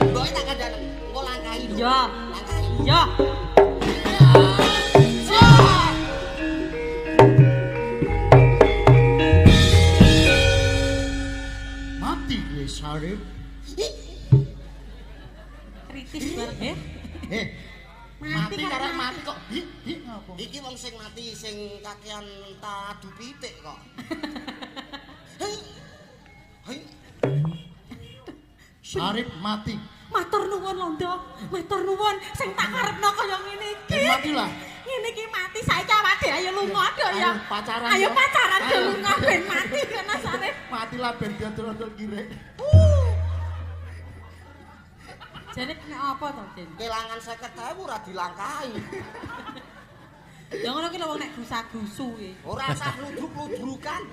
Mbok tak kandhani. Engko langkahi lho. Iya. Langkahi. Iya. Mati gue Sarip. Kritis banget. Mati karek mati kok. Ngapa? Iki wong sing mati sing kakean tadu pitik kok. Hei. Hei. Sarip mati. Matur nuwun Londo. Matur nuwun sing tak karepno kaya ngene iki. Matilah. Ngene iki mati saiki awake ayo lunga do ya. Ayo pacaran. Ayo ya. pacaran do Ayo. lunga ben mati kena Sarip. Matilah ben diodol-odol kire. Jane nek apa to, Den? Kelangan 50.000 ora dilangkahi. Ya ngono ki lho wong nek gusa-gusu iki. Ora usah ludruk-ludrukan.